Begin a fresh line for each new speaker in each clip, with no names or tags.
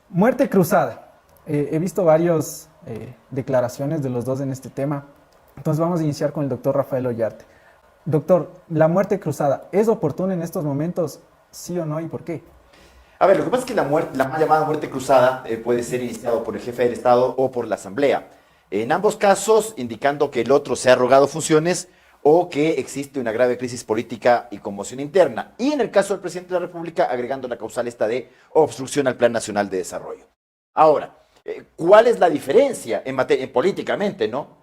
Muerte cruzada. He visto varias declaraciones de los dos en este tema. Entonces vamos a iniciar con el doctor Rafael Ollarte. Doctor, ¿la muerte cruzada es oportuna en estos momentos? ¿Sí o no? ¿Y por qué?
A ver, lo que pasa es que la mal llamada muerte cruzada puede ser iniciado por el jefe del Estado o por la Asamblea. En ambos casos, indicando que el otro se ha arrogado funciones o que existe una grave crisis política y conmoción interna. Y en el caso del presidente de la República, agregando la causal esta de obstrucción al Plan Nacional de Desarrollo. Ahora, ¿cuál es la diferencia políticamente, no?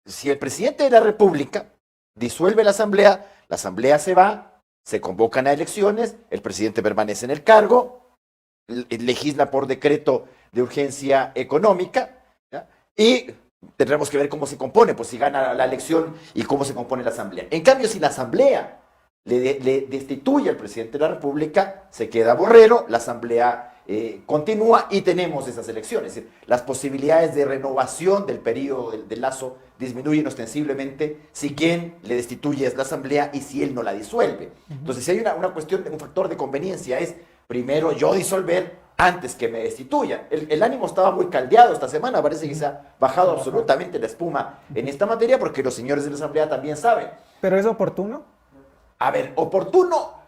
Si el presidente de la República disuelve la Asamblea se va, se convocan a elecciones, el presidente permanece en el cargo, legisla por decreto de urgencia económica, ¿ya? Y tendremos que ver cómo se compone, pues si gana la elección y cómo se compone la Asamblea. En cambio, si la Asamblea le destituye al presidente de la República, se queda Borrero, la Asamblea continúa y tenemos esas elecciones. Es decir, las posibilidades de renovación del periodo del Lazo disminuyen ostensiblemente si quien le destituye es la Asamblea y si él no la disuelve. Entonces, si hay una cuestión, un factor de conveniencia, es primero yo disolver antes que me destituyan. El ánimo estaba muy caldeado esta semana, parece que se ha bajado absolutamente la espuma en esta materia porque los señores de la Asamblea también saben.
¿Pero es oportuno?
A ver, oportuno,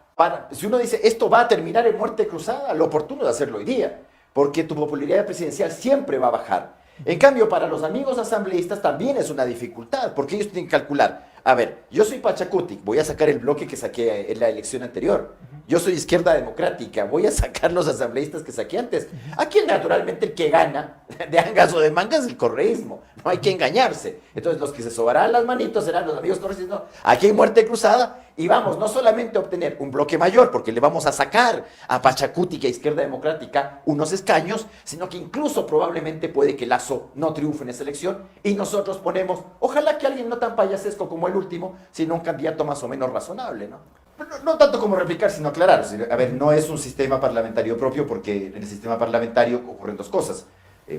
si uno dice esto va a terminar en muerte cruzada, lo oportuno es hacerlo hoy día, porque tu popularidad presidencial siempre va a bajar. En cambio, para los amigos asambleístas también es una dificultad, porque ellos tienen que calcular, a ver, yo soy Pachacuti, voy a sacar el bloque que saqué en la elección anterior. Yo soy izquierda democrática, voy a sacar los asambleístas que saqué antes. Aquí naturalmente el que gana de angas o de mangas es el correísmo, no hay que engañarse. Entonces los que se sobarán las manitos serán los amigos correístas. No. Aquí hay muerte cruzada y vamos no solamente a obtener un bloque mayor, porque le vamos a sacar a Pachacuti y a Izquierda Democrática unos escaños, sino que incluso probablemente puede que Lazo no triunfe en esa elección y nosotros ponemos, ojalá que alguien no tan payasesco como el último, sino un candidato más o menos razonable, ¿no? No tanto como replicar, sino aclarar. A ver, no es un sistema parlamentario propio porque en el sistema parlamentario ocurren dos cosas.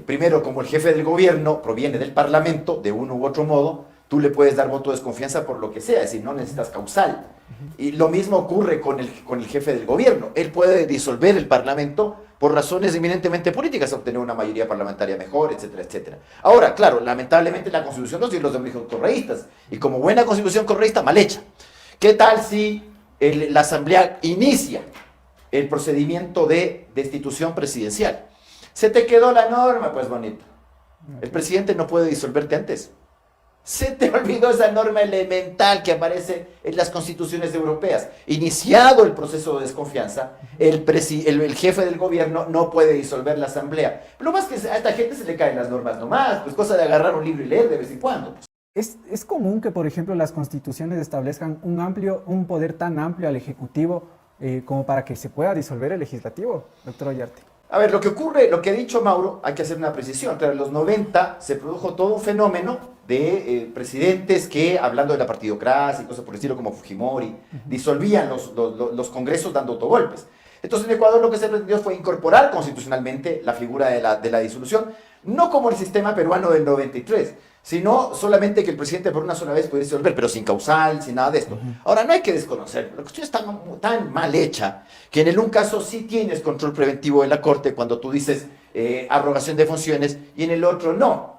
Primero, como el jefe del gobierno proviene del parlamento, de uno u otro modo, tú le puedes dar voto de desconfianza por lo que sea, es decir, no necesitas causal. Y lo mismo ocurre con el jefe del gobierno. Él puede disolver el parlamento por razones eminentemente políticas, obtener una mayoría parlamentaria mejor, etcétera, etcétera. Ahora, claro, lamentablemente la Constitución nos dio los dominios correístas, y como buena Constitución correísta, mal hecha. ¿Qué tal si la Asamblea inicia el procedimiento de destitución presidencial? Se te quedó la norma, pues bonito. El presidente no puede disolverte antes. Se te olvidó esa norma elemental que aparece en las constituciones europeas. Iniciado el proceso de desconfianza, el jefe del gobierno no puede disolver la asamblea. Lo más que a esta gente se le caen las normas nomás, pues cosa de agarrar un libro y leer de vez en cuando. Pues.
¿Es común que, por ejemplo, las constituciones establezcan un poder tan amplio al Ejecutivo como para que se pueda disolver el Legislativo, doctor Ollarte?
A ver, lo que ocurre, lo que ha dicho Mauro, hay que hacer una precisión. Claro, en los 90 se produjo todo un fenómeno de presidentes que, hablando de la partidocracia y cosas por el estilo como Fujimori, disolvían los congresos dando autogolpes. Entonces en Ecuador lo que se pretendió fue incorporar constitucionalmente la figura de la disolución, no como el sistema peruano del 93, sino solamente que el presidente por una sola vez pudiera disolver, pero sin causal, sin nada de esto. Ahora, no hay que desconocer, la cuestión está tan mal hecha que en un caso sí tienes control preventivo de la Corte cuando tú dices abrogación de funciones y en el otro no.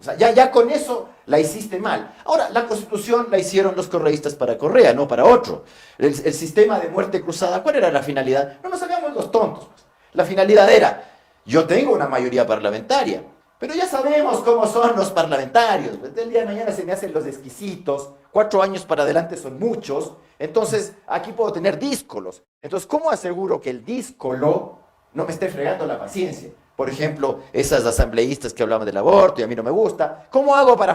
O sea, ya con eso la hiciste mal. Ahora, la Constitución la hicieron los correístas para Correa, no para otro. El sistema de muerte cruzada, ¿cuál era la finalidad? No nos hagamos los tontos. Pues. La finalidad era, yo tengo una mayoría parlamentaria, pero ya sabemos cómo son los parlamentarios. Pues el día de mañana se me hacen los exquisitos. 4 años para adelante son muchos. Entonces, aquí puedo tener díscolos. Entonces, ¿cómo aseguro que el díscolo no me esté fregando la paciencia? Por ejemplo, esas asambleístas que hablaban del aborto y a mí no me gusta. ¿Cómo hago para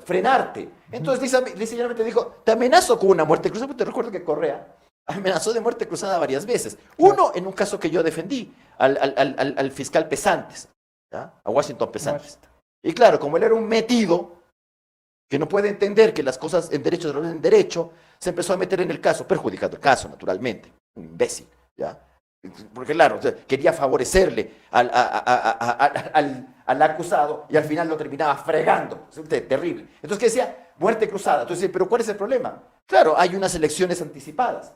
frenarte? Entonces, sencillamente dijo, te amenazo con una muerte cruzada. Te recuerdo que Correa amenazó de muerte cruzada varias veces. Uno, en un caso que yo defendí, al fiscal Pesantes, ¿ya? A Washington Pesantes. Y claro, como él era un metido, que no puede entender que las cosas en derecho se en derecho, se empezó a meter en el caso, perjudicando el caso, naturalmente. Un imbécil, ¿ya? Porque claro, quería favorecerle al acusado y al final lo terminaba fregando. Es terrible. Entonces, ¿qué decía? Muerte cruzada. Entonces, ¿pero cuál es el problema? Claro, hay unas elecciones anticipadas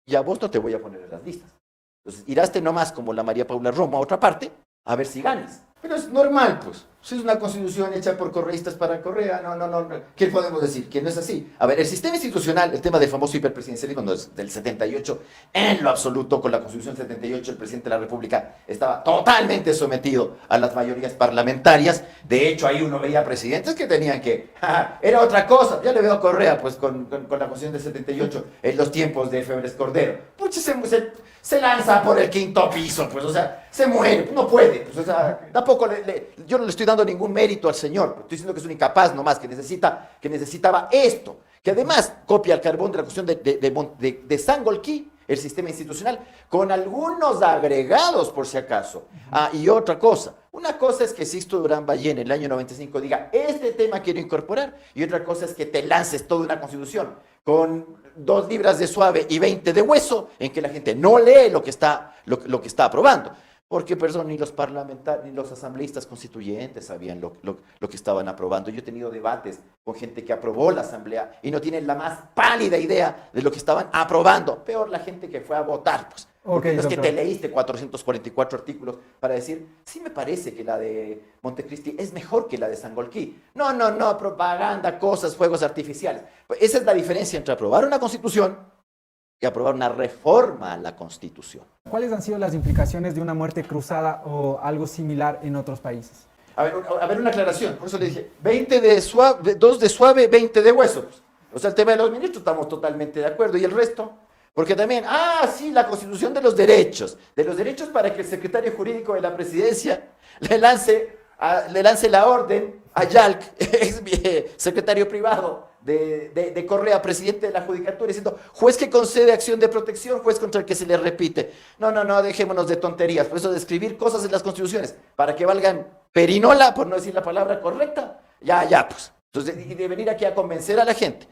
y a vos no te voy a poner en las listas. Entonces, iraste nomás como la María Paula Romo a otra parte, a ver si ganas. Pero es normal, pues. Si es una constitución hecha por correístas para Correa, no. ¿Qué podemos decir? Que no es así. A ver, el sistema institucional, el tema del famoso hiperpresidencialismo del 78, en lo absoluto, con la constitución del 78, el presidente de la República estaba totalmente sometido a las mayorías parlamentarias. De hecho, ahí uno veía presidentes que tenían que... era otra cosa. Ya le veo a Correa, pues, con la constitución del 78, en los tiempos de Febres Cordero. Pucha, se lanza por el quinto piso, pues, o sea, se muere, no puede, pues, o sea, tampoco yo no le estoy dando ningún mérito al señor, estoy diciendo que es un incapaz nomás, que necesitaba esto, que además copia el carbón de la cuestión de Sangolquí, el sistema institucional, con algunos agregados, por si acaso. Y otra cosa, una cosa es que Sixto Durán Ballén en el año 95 diga, este tema quiero incorporar, y otra cosa es que te lances toda una constitución con 2 libras de suave y 20 de hueso, en que la gente no lee lo que está aprobando. Porque, perdón, ni los parlamentarios, ni los asambleístas constituyentes sabían lo que estaban aprobando. Yo he tenido debates con gente que aprobó la asamblea y no tienen la más pálida idea de lo que estaban aprobando. Peor la gente que fue a votar, pues. Porque no es que te leíste 444 artículos para decir, sí me parece que la de Montecristi es mejor que la de Sangolquí. No, propaganda, cosas, fuegos artificiales. Pues esa es la diferencia entre aprobar una constitución y aprobar una reforma a la Constitución.
¿Cuáles han sido las implicaciones de una muerte cruzada o algo similar en otros países?
A ver, una aclaración. Por eso le dije, 20 de suave, 2 de suave, 20 de hueso. O sea, el tema de los ministros estamos totalmente de acuerdo. ¿Y el resto? Porque también, sí, la Constitución de los derechos para que el secretario jurídico de la presidencia le lance la orden a Yalc, ex secretario privado de Correa, presidente de la Judicatura, diciendo, juez que concede acción de protección, juez contra el que se le repite. No, dejémonos de tonterías. Por eso de escribir cosas en las constituciones, para que valgan perinola, por no decir la palabra correcta, ya, pues. Entonces, y de venir aquí a convencer a la gente.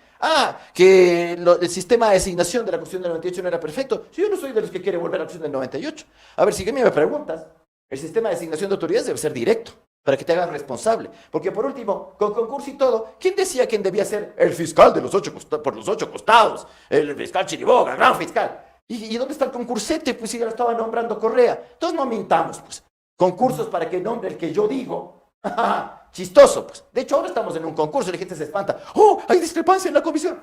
Que el sistema de asignación de la Constitución del 98 no era perfecto. Si yo no soy de los que quiere volver a la Constitución del 98. A ver, si me preguntas, el sistema de asignación de autoridades debe ser directo, para que te hagan responsable. Porque por último, con concurso y todo, ¿quién decía quién debía ser el fiscal de por los 8 costados? El fiscal Chiriboga, gran fiscal. ¿Y dónde está el concursete? Pues si ya lo estaba nombrando Correa. Entonces no mintamos, pues. Concursos para que nombre el que yo digo. Chistoso, pues. De hecho, ahora estamos en un concurso y la gente se espanta. Hay discrepancia en la comisión.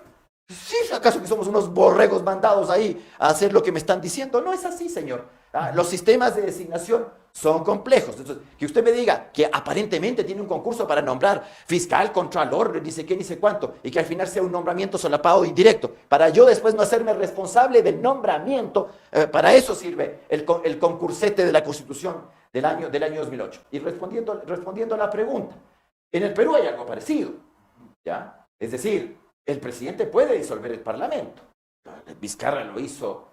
¿Sí, acaso que somos unos borregos mandados ahí a hacer lo que me están diciendo? No es así, señor. Los sistemas de designación son complejos. Entonces, que usted me diga que aparentemente tiene un concurso para nombrar fiscal, contralor, ni sé qué, ni sé cuánto, y que al final sea un nombramiento solapado indirecto, para yo después no hacerme responsable del nombramiento, para eso sirve el concursete de la Constitución del año 2008. Y respondiendo a la pregunta, en el Perú hay algo parecido, ¿ya? Es decir, el presidente puede disolver el Parlamento. Vizcarra lo hizo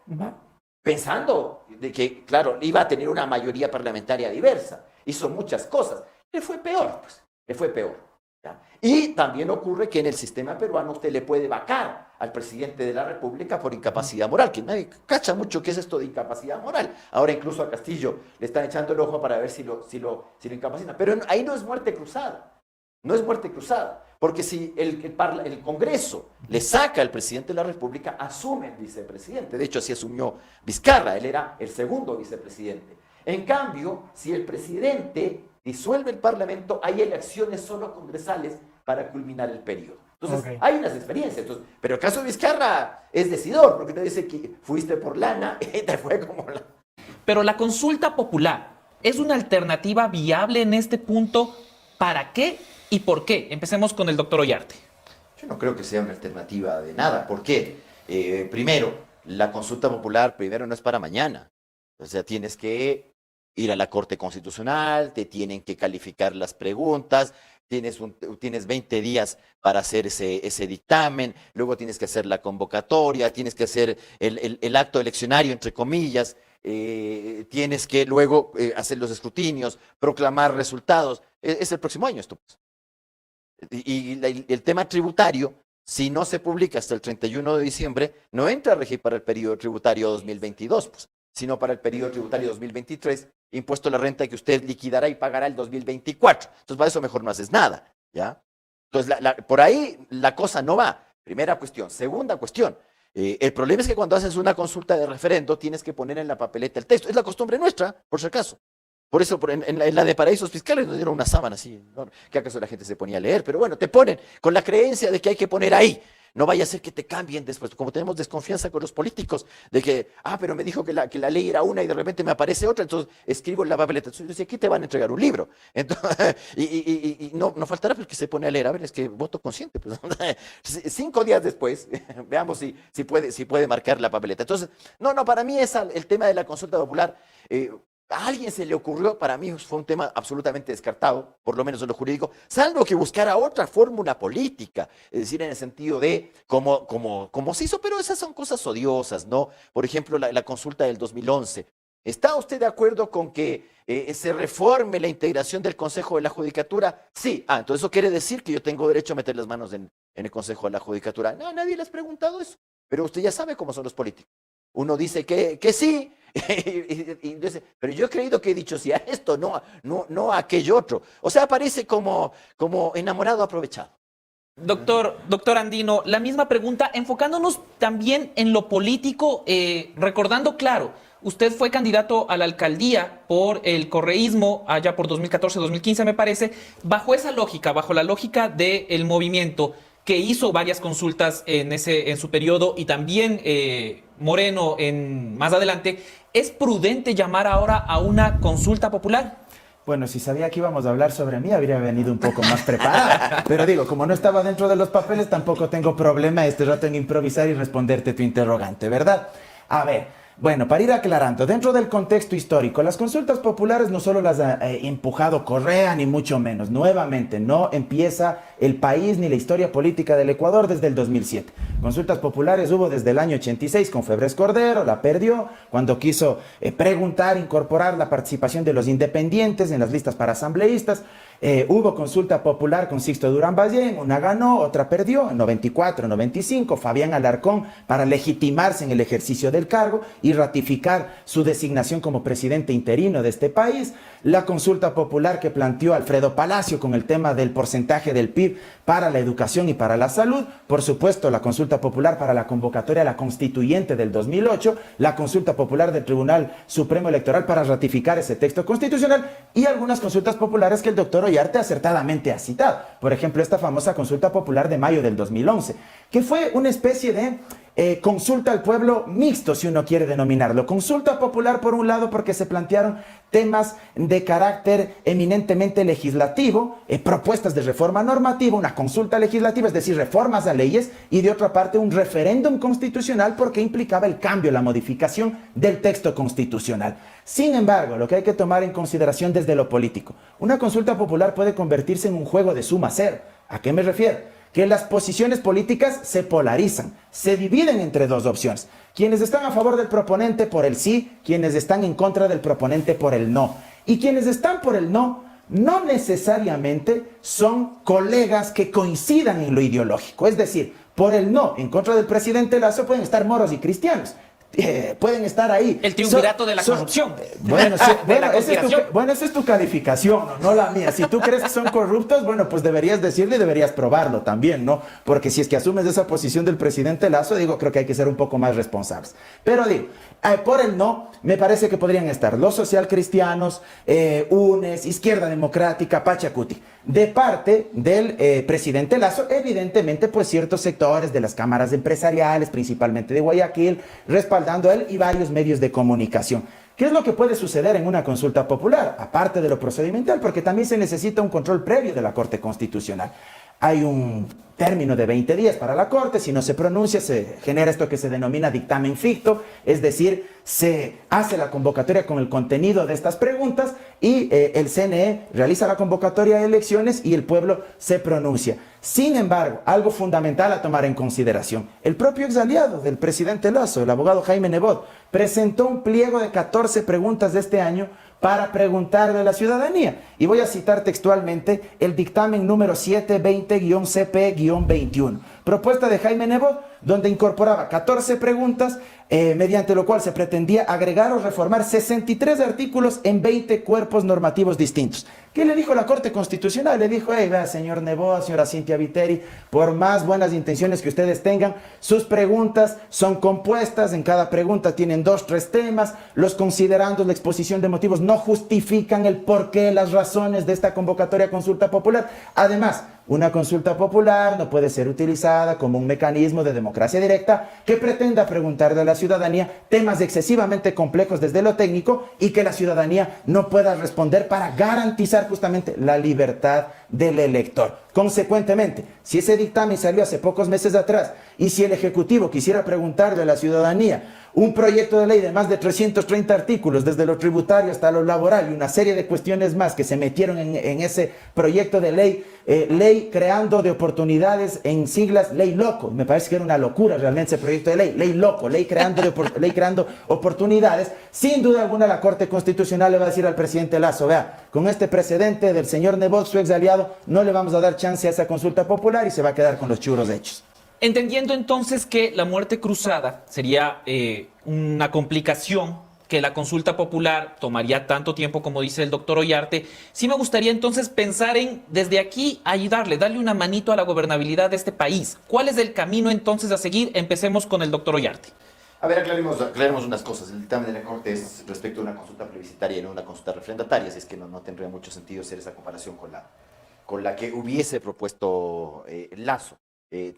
pensando de que, claro, iba a tener una mayoría parlamentaria diversa. Hizo muchas cosas. Le fue peor, pues. Le fue peor. ¿Ya? Y también ocurre que en el sistema peruano usted le puede vacar al presidente de la República por incapacidad moral, que nadie cacha mucho qué es esto de incapacidad moral. Ahora incluso a Castillo le están echando el ojo para ver si lo incapacitan. Pero ahí no es muerte cruzada. No es muerte cruzada, porque si el Congreso le saca al presidente de la República, asume el vicepresidente. De hecho, así asumió Vizcarra, él era el segundo vicepresidente. En cambio, si el presidente disuelve el Parlamento, hay elecciones solo congresales para culminar el periodo. Entonces, hay unas experiencias. Pero el caso de Vizcarra es decidor, porque te dice que fuiste por lana y te fue como la...
Pero la consulta popular es una alternativa viable en este punto. ¿Para qué y por qué? Empecemos con el doctor Ollarte.
Yo no creo que sea una alternativa de nada. ¿Por qué? Primero, la consulta popular no es para mañana. O sea, tienes que ir a la Corte Constitucional, te tienen que calificar las preguntas, tienes 20 días para hacer ese dictamen, luego tienes que hacer la convocatoria, tienes que hacer el acto eleccionario, entre comillas, tienes que luego hacer los escrutinios, proclamar resultados. Es el próximo año esto, pues. Y el tema tributario, si no se publica hasta el 31 de diciembre, no entra a regir para el periodo tributario 2022, pues, sino para el periodo tributario 2023, impuesto a la renta que usted liquidará y pagará el 2024. Entonces, para eso mejor no haces nada, ¿ya? Entonces, por ahí la cosa no va. Primera cuestión. Segunda cuestión, El problema es que cuando haces una consulta de referendo tienes que poner en la papeleta el texto. Es la costumbre nuestra, por si acaso. Por eso en la de paraísos fiscales nos dieron una sábana así, ¿no? Que acaso la gente se ponía a leer, pero bueno, te ponen con la creencia de que hay que poner ahí. No vaya a ser que te cambien después, como tenemos desconfianza con los políticos, de que, pero me dijo que la ley era una y de repente me aparece otra, entonces escribo en la papeleta. Entonces yo decía, aquí te van a entregar un libro. Entonces, y no faltará pues, que se pone a leer, a ver, es que voto consciente. Pues, 5 días después, veamos si puede marcar la papeleta. Entonces, no, para mí el tema de la consulta popular, a alguien se le ocurrió, para mí fue un tema absolutamente descartado, por lo menos en lo jurídico, salvo que buscara otra fórmula política, es decir, en el sentido de cómo se hizo, pero esas son cosas odiosas, ¿no? Por ejemplo, la consulta del 2011. ¿Está usted de acuerdo con que se reforme la integración del Consejo de la Judicatura? Sí. Entonces eso quiere decir que yo tengo derecho a meter las manos en el Consejo de la Judicatura. No, nadie le ha preguntado eso, pero usted ya sabe cómo son los políticos. Uno dice que sí, y dice, pero yo he creído que he dicho sí a esto, no a aquello otro. O sea, parece como enamorado aprovechado.
Doctor Andino, la misma pregunta, enfocándonos también en lo político, recordando, claro, usted fue candidato a la alcaldía por el correísmo allá por 2014-2015, me parece, bajo esa lógica, bajo la lógica del movimiento que hizo varias consultas en su periodo y también Moreno más adelante, ¿es prudente llamar ahora a una consulta popular?
Bueno, si sabía que íbamos a hablar sobre mí, habría venido un poco más preparada. Pero digo, como no estaba dentro de los papeles, tampoco tengo problema este rato en improvisar y responderte tu interrogante, ¿verdad? A ver, bueno, para ir aclarando, dentro del contexto histórico, las consultas populares no solo las ha empujado Correa, ni mucho menos. Nuevamente, no empieza el país ni la historia política del Ecuador desde el 2007. Consultas populares hubo desde el año 86 con Febres Cordero, la perdió, cuando quiso preguntar, incorporar la participación de los independientes en las listas para asambleístas. Hubo consulta popular con Sixto Durán Ballén, una ganó, otra perdió, en 94, 95, Fabián Alarcón para legitimarse en el ejercicio del cargo y ratificar su designación como presidente interino de este país. La consulta popular que planteó Alfredo Palacio con el tema del porcentaje del PIB para la educación y para la salud. Por supuesto, la consulta popular para la convocatoria a la constituyente del 2008, la consulta popular del Tribunal Supremo Electoral para ratificar ese texto constitucional y algunas consultas populares que el doctor Ollarte acertadamente ha citado. Por ejemplo, esta famosa consulta popular de mayo del 2011, que fue una especie de consulta al pueblo mixto, si uno quiere denominarlo. Consulta popular por un lado porque se plantearon temas de carácter eminentemente legislativo, propuestas de reforma normativa, una consulta legislativa, es decir, reformas a leyes, y de otra parte un referéndum constitucional porque implicaba el cambio, la modificación del texto constitucional. Sin embargo, lo que hay que tomar en consideración desde lo político, una consulta popular puede convertirse en un juego de suma cero. ¿A qué me refiero? Que las posiciones políticas se polarizan, se dividen entre dos opciones. Quienes están a favor del proponente por el sí, quienes están en contra del proponente por el no. Y quienes están por el no necesariamente son colegas que coincidan en lo ideológico. Es decir, por el no, en contra del presidente Lasso, pueden estar moros y cristianos. Pueden estar ahí.
El triunvirato de la corrupción.
Bueno, sí, esa es tu calificación, no la mía. Si tú crees que son corruptos, bueno, pues deberías decirle y deberías probarlo también, ¿no? Porque si es que asumes esa posición del presidente Lasso, digo, creo que hay que ser un poco más responsables. Pero digo, por el no, me parece que podrían estar los socialcristianos, UNES, Izquierda Democrática, Pachacuti. De parte del presidente Lasso, evidentemente, pues ciertos sectores de las cámaras empresariales, principalmente de Guayaquil, respaldando a él y varios medios de comunicación. ¿Qué es lo que puede suceder en una consulta popular? Aparte de lo procedimental, porque también se necesita un control previo de la Corte Constitucional. Hay un término de 20 días para la Corte, si no se pronuncia, se genera esto que se denomina dictamen ficto, es decir, se hace la convocatoria con el contenido de estas preguntas y el CNE realiza la convocatoria de elecciones y el pueblo se pronuncia. Sin embargo, algo fundamental a tomar en consideración, el propio exaliado del presidente Lasso, el abogado Jaime Nebot, presentó un pliego de 14 preguntas de este año para preguntarle a la ciudadanía. Y voy a citar textualmente el dictamen número 720-CP-21, propuesta de Jaime Nebot, donde incorporaba 14 preguntas, mediante lo cual se pretendía agregar o reformar 63 artículos en 20 cuerpos normativos distintos. ¿Qué le dijo la Corte Constitucional? Le dijo, hey, vea, señor Nebot, señora Cintia Viteri, por más buenas intenciones que ustedes tengan, sus preguntas son compuestas, en cada pregunta tienen 2, 3 temas, los considerandos, la exposición de motivos no justifican el porqué, las razones de esta convocatoria a consulta popular. Además, una consulta popular no puede ser utilizada como un mecanismo de democracia directa que pretenda preguntarle a la ciudadanía temas excesivamente complejos desde lo técnico y que la ciudadanía no pueda responder para garantizar justamente la libertad del elector. Consecuentemente, si ese dictamen salió hace pocos meses atrás y si el Ejecutivo quisiera preguntarle a la ciudadanía un proyecto de ley de más de 330 artículos, desde lo tributario hasta lo laboral y una serie de cuestiones más que se metieron en ese proyecto de ley, ley creando de oportunidades, en siglas, ley loco. Me parece que era una locura realmente ese proyecto de ley loco, ley creando oportunidades. Sin duda alguna la Corte Constitucional le va a decir al presidente Lasso, vea, con este precedente del señor Nebot, su ex aliado, no le vamos a dar chance a esa consulta popular y se va a quedar con los churros hechos.
Entendiendo entonces que la muerte cruzada sería una complicación, que la consulta popular tomaría tanto tiempo como dice el doctor Ollarte, sí me gustaría entonces pensar en, desde aquí, ayudarle, darle una manito a la gobernabilidad de este país. ¿Cuál es el camino entonces a seguir? Empecemos con el doctor Ollarte.
A ver, aclaremos unas cosas. El dictamen de la Corte es respecto a una consulta plebiscitaria y no una consulta refrendataria, así es que no tendría mucho sentido hacer esa comparación con la que hubiese propuesto Lasso.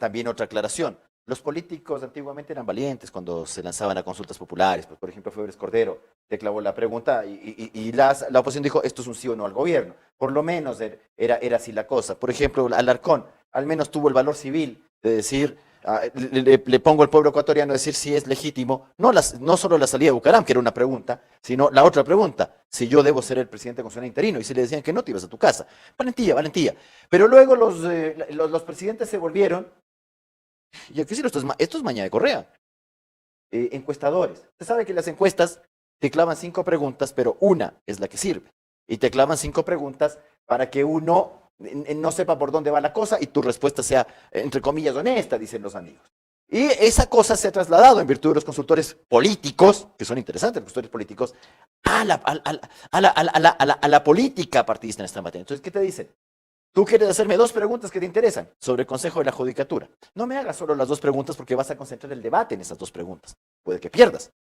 También otra aclaración. Los políticos antiguamente eran valientes cuando se lanzaban a consultas populares. Pues, por ejemplo, Febres Cordero te clavó la pregunta y la oposición dijo, esto es un sí o no al gobierno. Por lo menos era así la cosa. Por ejemplo, Alarcón al menos tuvo el valor civil de decir, le pongo al pueblo ecuatoriano a decir si es legítimo, no solo la salida de Bucaram, que era una pregunta, sino la otra pregunta, si yo debo ser el presidente constitucional interino. Y si le decían que no, te ibas a tu casa. Valentía, valentía. Pero luego los presidentes se volvieron, y hay que decirlo, esto es maña de Correa, encuestadores. Usted sabe que las encuestas te clavan 5 preguntas, pero una es la que sirve. Y te clavan 5 preguntas para que uno no sepa por dónde va la cosa y tu respuesta sea, entre comillas, honesta, dicen los amigos. Y esa cosa se ha trasladado en virtud de los consultores políticos, que son interesantes los consultores políticos, a la política partidista en esta materia. Entonces, ¿qué te dicen? Tú quieres hacerme 2 preguntas que te interesan sobre el Consejo de la Judicatura. No me hagas solo las 2 preguntas porque vas a concentrar el debate en esas 2 preguntas. Puede que pierdas.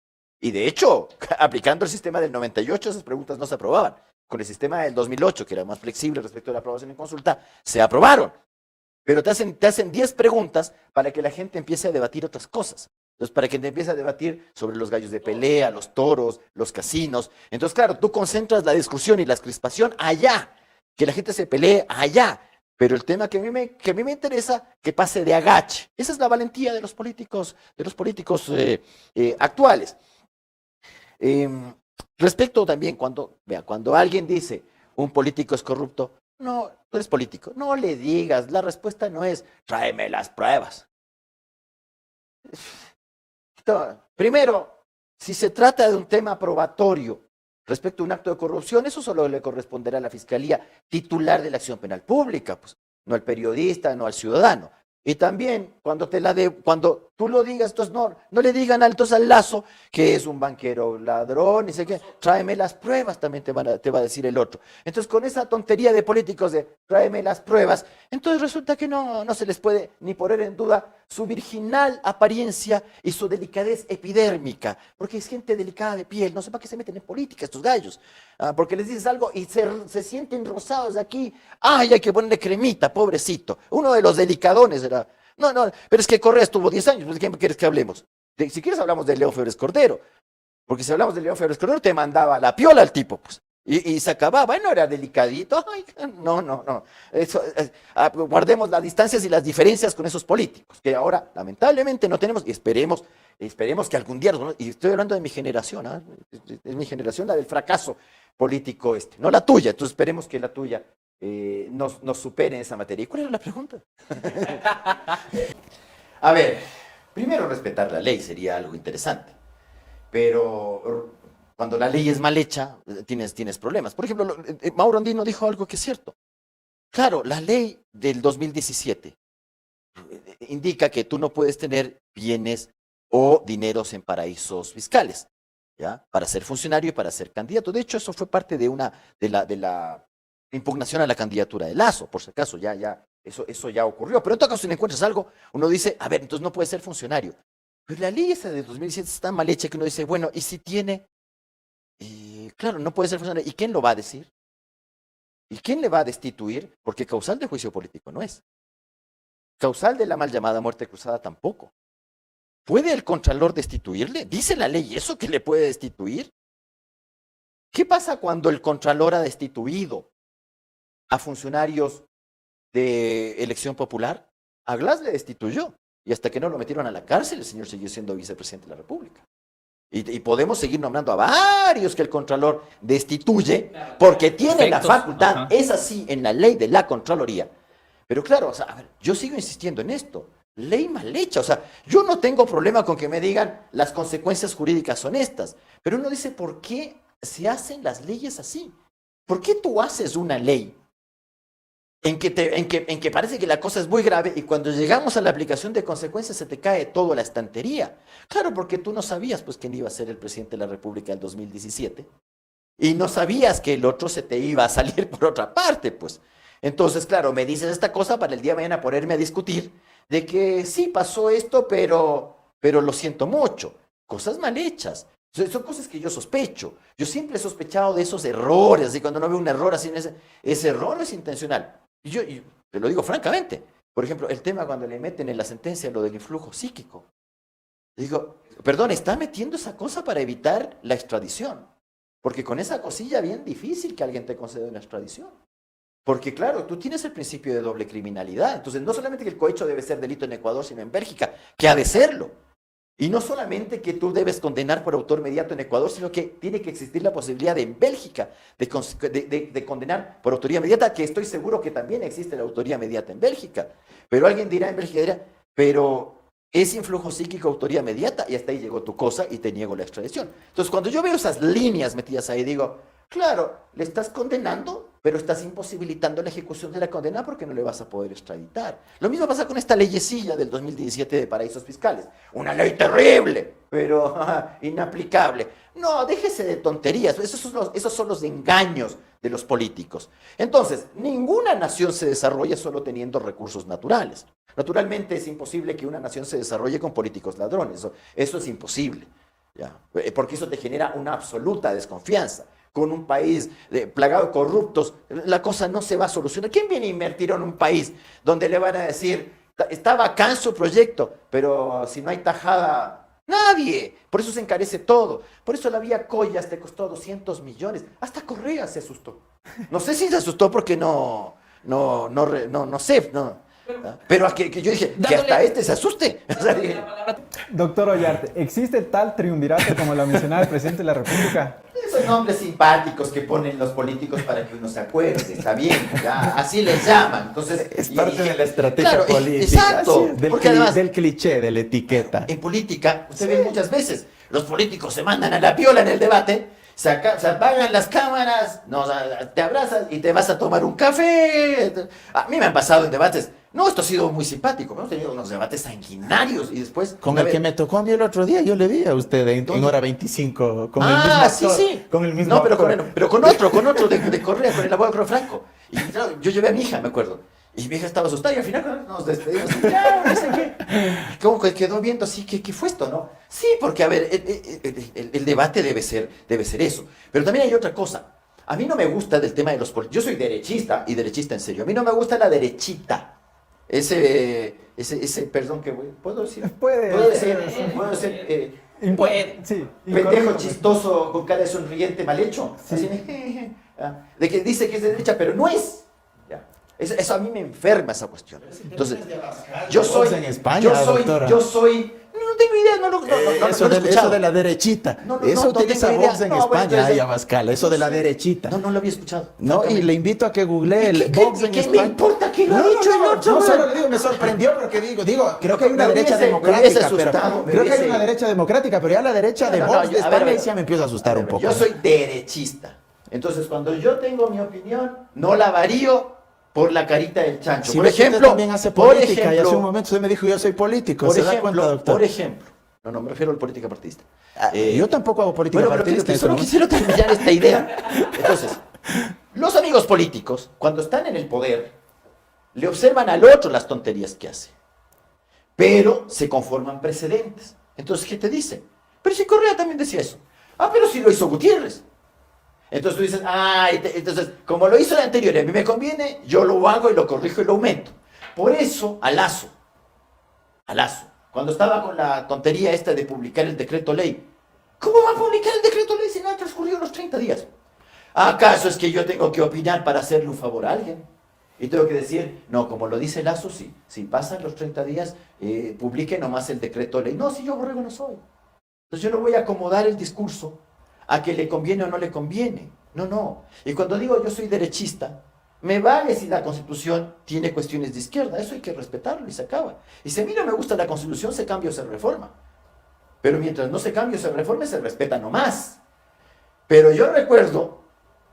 Y de hecho, aplicando el sistema del 98, esas preguntas no se aprobaban. Con el sistema del 2008, que era más flexible respecto a la aprobación en consulta, se aprobaron. Pero te hacen 10 preguntas para que la gente empiece a debatir otras cosas. Entonces, para que te empiece a debatir sobre los gallos de pelea, los toros, los casinos. Entonces, claro, tú concentras la discusión y la crispación allá. Que la gente se pelee allá. Pero el tema que a mí me interesa, que pase de agache. Esa es la valentía de los políticos actuales. Respecto también, cuando alguien dice, un político es corrupto, no, tú eres político, no le digas, la respuesta no es, tráeme las pruebas. Primero, si se trata de un tema probatorio respecto a un acto de corrupción, eso solo le corresponderá a la Fiscalía titular de la acción penal pública, pues, no al periodista, no al ciudadano. Y también, cuando tú lo digas, entonces no le digan entonces al Lasso que es un banquero ladrón, ni sé qué, tráeme las pruebas, también te va a decir el otro. Entonces, con esa tontería de políticos de tráeme las pruebas, entonces resulta que no se les puede ni poner en duda su virginal apariencia y su delicadez epidérmica, porque es gente delicada de piel, no sé para qué se meten en política estos gallos, porque les dices algo y se sienten rosados de aquí, ay, hay que ponerle cremita, pobrecito, uno de los delicadones era, no, pero es que Correa estuvo 10 años, ¿de qué quieres que hablemos? Si quieres hablamos de León Febres Cordero, porque si hablamos de León Febres Cordero te mandaba la piola al tipo, pues. Y se acababa, no era delicadito, ay, no. Eso, guardemos las distancias y las diferencias con esos políticos, que ahora lamentablemente no tenemos, y esperemos que algún día, y estoy hablando de mi generación, es mi generación la del fracaso político no la tuya, entonces esperemos que la tuya nos supere en esa materia. ¿Y cuál era la pregunta? A ver, primero respetar la ley sería algo interesante, pero cuando la ley es mal hecha, tienes problemas. Por ejemplo, Mauro Andino dijo algo que es cierto. Claro, la ley del 2017 indica que tú no puedes tener bienes o dineros en paraísos fiscales, ¿ya? Para ser funcionario y para ser candidato. De hecho, eso fue parte de la impugnación a la candidatura de Lazo, por si acaso, eso ya ocurrió. Pero en todo caso, si le encuentras algo, uno dice, a ver, entonces no puede ser funcionario. Pero la ley esa de 2017 está mal hecha que uno dice, bueno, ¿y si tiene? Claro, no puede ser funcionario. ¿Y quién lo va a decir? ¿Y quién le va a destituir? Porque causal de juicio político no es. Causal de la mal llamada muerte cruzada tampoco. ¿Puede el contralor destituirle? ¿Dice la ley eso que le puede destituir? ¿Qué pasa cuando el contralor ha destituido a funcionarios de elección popular? A Glass le destituyó. Y hasta que no lo metieron a la cárcel, el señor siguió siendo vicepresidente de la República. Y podemos seguir nombrando a varios que el Contralor destituye porque tiene la facultad. Ajá. Es así en la ley de la Contraloría. Pero claro, o sea, a ver, yo sigo insistiendo en esto. Ley mal hecha. O sea, yo no tengo problema con que me digan las consecuencias jurídicas son estas. Pero uno dice, ¿por qué se hacen las leyes así? ¿Por qué tú haces una ley en que parece que la cosa es muy grave y cuando llegamos a la aplicación de consecuencias se te cae todo a la estantería? Claro, porque tú no sabías pues quién iba a ser el presidente de la República del 2017 y no sabías que el otro se te iba a salir por otra parte, pues. Entonces, claro, me dices esta cosa para el día de mañana ponerme a discutir de que sí pasó esto, pero lo siento mucho. Cosas mal hechas. Son cosas que yo sospecho. Yo siempre he sospechado de esos errores y cuando no veo un error así, ese error no es intencional. Y te lo digo francamente. Por ejemplo, el tema cuando le meten en la sentencia lo del influjo psíquico. Digo, perdón, está metiendo esa cosa para evitar la extradición. Porque con esa cosilla bien difícil que alguien te conceda una extradición. Porque claro, tú tienes el principio de doble criminalidad. Entonces, no solamente que el cohecho debe ser delito en Ecuador, sino en Bélgica, que ha de serlo. Y no solamente que tú debes condenar por autor mediato en Ecuador, sino que tiene que existir la posibilidad de en Bélgica de condenar por autoría mediata, que estoy seguro que también existe la autoría mediata en Bélgica. Pero alguien dirá en Bélgica, pero es influjo psíquico autoría mediata y hasta ahí llegó tu cosa y te niego la extradición. Entonces cuando yo veo esas líneas metidas ahí, digo, claro, le estás condenando, pero estás imposibilitando la ejecución de la condena porque no le vas a poder extraditar. Lo mismo pasa con esta leyecilla del 2017 de paraísos fiscales. Una ley terrible, pero inaplicable. No, déjese de tonterías. Esos son los engaños de los políticos. Entonces, ninguna nación se desarrolla solo teniendo recursos naturales. Naturalmente es imposible que una nación se desarrolle con políticos ladrones. Eso es imposible, ¿ya? Porque eso te genera una absoluta desconfianza. Con un país plagado de corruptos, la cosa no se va a solucionar. ¿Quién viene a invertir en un país donde le van a decir, está bacán su proyecto, pero si no hay tajada, nadie? Por eso se encarece todo. Por eso la vía Collas te costó 200 millones. Hasta Correa se asustó. No sé si se asustó porque no sé, no. Pero que yo dije, que hasta este se asuste. O sea, dije,
Doctor Ollarte, ¿existe tal triunvirato como lo mencionaba el presidente de la República?
Son nombres simpáticos que ponen los políticos para que uno se acuerde, está bien, ya, así les llaman. Entonces,
es parte de la estrategia política.
Exacto.
Porque además, del cliché, de la etiqueta.
En política, usted ve muchas veces, los políticos se mandan a la piola en el debate, se apagan las cámaras, te abrazas y te vas a tomar un café. A mí me han pasado en debates. No, esto ha sido muy simpático. Hemos tenido unos debates sanguinarios y después...
Con el que me tocó a mí el otro día, yo le vi a usted en hora 25. Con el mismo actor,
sí.
Con el mismo
no, pero con otro de Correa, con el abogado Franco. Y claro, yo llevé a mi hija, me acuerdo. Y mi hija estaba asustada y al final nos despedimos. Ya, no sé qué. Como que quedó viendo así, ¿qué fue esto, no? Sí, porque, a ver, el debate debe ser eso. Pero también hay otra cosa. A mí no me gusta del tema de los políticos. Yo soy derechista, y derechista en serio. A mí no me gusta la derechita. Ese, perdón, que ¿puedo decir?
Puede
decir,
sí,
pendejo chistoso con cara de sonriente mal hecho.
Sí.
Así de que dice que es de derecha, pero no es. Ya. Eso a mí me enferma esa cuestión. Entonces, yo soy,
en España,
no tengo idea, no lo he
eso
escuchado.
de la derechita.
No, no,
Eso
no
utiliza
tengo idea.
Vox en
No, bueno,
España,
entonces-
ay, Abascal, eso de la derechita.
No lo había escuchado.
No, y
francamente.
le invito a que googlee el
¿Qué-
Vox
qué-
en
qué
España.
me importa que lo ha
No,
dicho
no,
el otro,
no
man?
solo le digo, me sorprendió porque digo, creo que hay una
Me
derecha
hubiese
democrática,
asustado, me
creo que hay
hubiese-
una derecha democrática, pero ya la derecha de
No,
Vox
yo-
de
a ver,
España
a ver.
ahí sí ya me empieza a asustar un poco.
Yo soy derechista. Entonces, cuando yo tengo mi opinión, no la varío por la carita del chancho.
Si
por
ve que usted
ejemplo,
también hace
por
política y hace
ejemplo,
un momento usted me dijo yo soy político,
por
¿se da
ejemplo,
cuenta, doctor?
por ejemplo, no, me refiero a la política partidista.
Yo tampoco hago política
Bueno, pero
partidista. en
solo
este
quisiera terminar esta idea. Entonces, los amigos políticos, cuando están en el poder, le observan al otro las tonterías que hace. Pero se conforman precedentes. Entonces, ¿qué te dicen? Pero si Correa también decía eso. Ah, pero si lo hizo Gutiérrez. Entonces tú dices, entonces, como lo hizo el anterior y a mí me conviene, yo lo hago y lo corrijo y lo aumento. Por eso, a Lazo, cuando estaba con la tontería esta de publicar el decreto ley, ¿cómo va a publicar el decreto ley si no han transcurrido los 30 días? ¿Acaso es que yo tengo que opinar para hacerle un favor a alguien? Y tengo que decir, no, como lo dice Lazo, sí, si pasan los 30 días, publique nomás el decreto ley. No, si yo borrego no soy. Entonces yo no voy a acomodar el discurso a que le conviene o no le conviene. No. Y cuando digo yo soy derechista, me vale si la Constitución tiene cuestiones de izquierda. Eso hay que respetarlo y se acaba. Y si a mí no me gusta la Constitución, se cambia o se reforma. Pero mientras no se cambie o se reforme, se respeta nomás. Pero yo recuerdo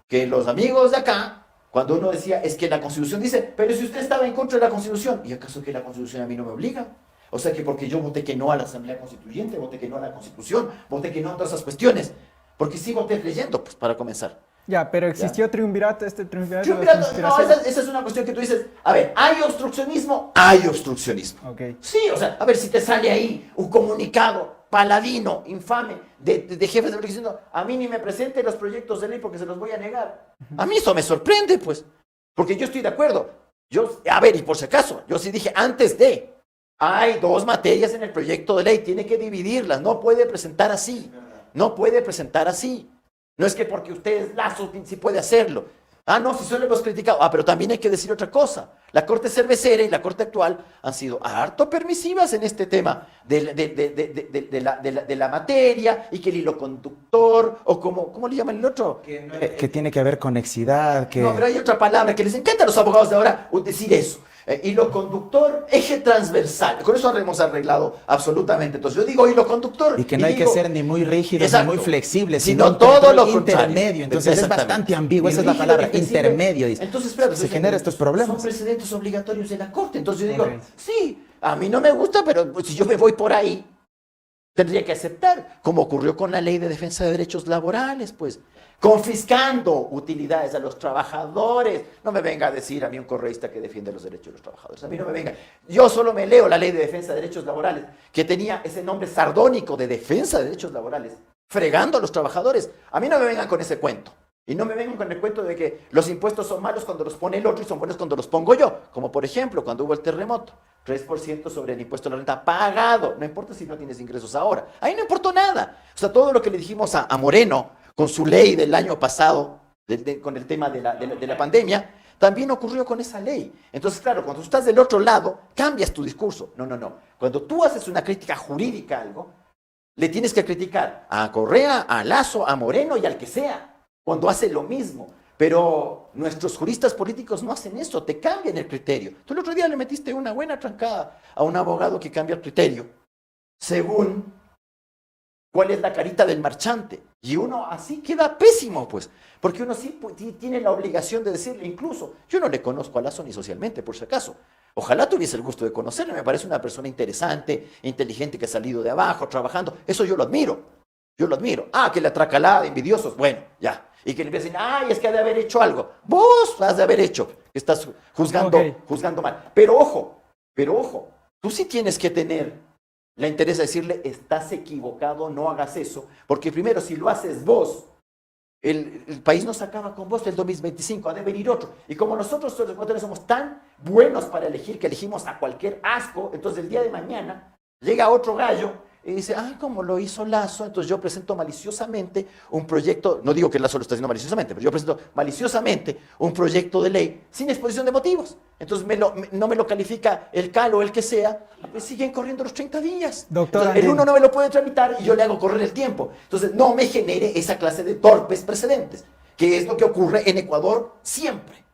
que los amigos de acá, cuando uno decía, es que la Constitución dice, pero si usted estaba en contra de la Constitución, ¿y acaso que la Constitución a mí no me obliga? O sea que porque yo voté que no a la Asamblea Constituyente, voté que no a la Constitución, voté que no a todas esas cuestiones. Porque sí voté leyendo, pues, para comenzar.
Ya, pero existió triunvirato, triunvirato de
Triunvirato, no,
conspiración.
esa es una cuestión que tú dices, a ver, ¿hay obstruccionismo? Hay obstruccionismo.
Ok.
Sí, o sea, a ver si te sale ahí un comunicado paladino, infame, de jefes de diciendo, a mí ni me presente los proyectos de ley porque se los voy a negar. A mí eso me sorprende, pues, porque yo estoy de acuerdo. A ver, y por si acaso, yo sí dije antes hay 2 materias en el proyecto de ley, tiene que dividirlas, no puede presentar así. No puede presentar así. No es que porque usted es Lazo sí puede hacerlo. No, si solo hemos criticado. Pero también hay que decir otra cosa. La Corte Cervecera y la Corte actual han sido harto permisivas en este tema de la materia y que el hilo conductor, o ¿cómo le llaman el otro?
Que tiene que haber conexidad, que...
No, pero hay otra palabra que les encanta a los abogados de ahora decir eso. Hilo conductor, eje transversal. Con eso hemos arreglado absolutamente. Entonces yo digo hilo conductor.
Y que no hay que ser ni muy rígido
Exacto,
ni muy flexible,
sino
un
todo
control
lo contrario.
intermedio. Entonces es
Exactamente.
bastante ambiguo, esa es
Ni
la palabra,
rígido ni flexible.
intermedio. Dice.
Entonces, espérate,
se generan estos problemas.
Son precedentes obligatorios de la Corte. Entonces yo digo,
Ok.
sí, a mí no me gusta, pero pues, si yo me voy por ahí, tendría que aceptar, como ocurrió con la Ley de Defensa de Derechos Laborales, pues, confiscando utilidades a los trabajadores. No me venga a decir a mí un correísta que defiende los derechos de los trabajadores. A mí no me venga. Yo solo me leo la Ley de Defensa de Derechos Laborales, que tenía ese nombre sardónico de Defensa de Derechos Laborales, fregando a los trabajadores. A mí no me vengan con ese cuento. Y no me vengan con el cuento de que los impuestos son malos cuando los pone el otro y son buenos cuando los pongo yo. Como por ejemplo, cuando hubo el terremoto. 3% sobre el impuesto a la renta pagado. No importa si no tienes ingresos ahora. Ahí no importó nada. O sea, todo lo que le dijimos a Moreno con su ley del año pasado, con el tema de la pandemia, también ocurrió con esa ley. Entonces, claro, cuando tú estás del otro lado, cambias tu discurso. No. Cuando tú haces una crítica jurídica a algo, le tienes que criticar a Correa, a Lazo, a Moreno y al que sea, cuando hace lo mismo. Pero nuestros juristas políticos no hacen eso, te cambian el criterio. Tú el otro día le metiste una buena trancada a un abogado que cambia el criterio según cuál es la carita del marchante. Y uno así queda pésimo, pues. Porque uno sí tiene la obligación de decirle, incluso, yo no le conozco a Lazo ni socialmente, por si acaso. Ojalá tuviese el gusto de conocerle, me parece una persona interesante, inteligente, que ha salido de abajo, trabajando. Eso yo lo admiro. Yo lo admiro. Que la tracalada de envidiosos, bueno, ya. Y que le dicen, es que ha de haber hecho algo. Vos has de haber hecho. Estás juzgando mal. Pero ojo, tú sí tienes que tener la interés de decirle, estás equivocado, no hagas eso. Porque primero, si lo haces vos, el país no se acaba con vos el 2025, ha de venir otro. Y como nosotros los ecuatorianos somos tan buenos para elegir que elegimos a cualquier asco, entonces el día de mañana llega otro gallo y dice, como lo hizo Lazo, entonces yo presento maliciosamente un proyecto, no digo que Lazo lo está haciendo maliciosamente, pero yo presento maliciosamente un proyecto de ley sin exposición de motivos. Entonces no me lo califica el CAL o el que sea, pues siguen corriendo los 30 días.
Doctor
Entonces, el
Andino.
uno no me lo puede tramitar y yo le hago correr el tiempo. Entonces no me genere esa clase de torpes precedentes, que es lo que ocurre en Ecuador siempre.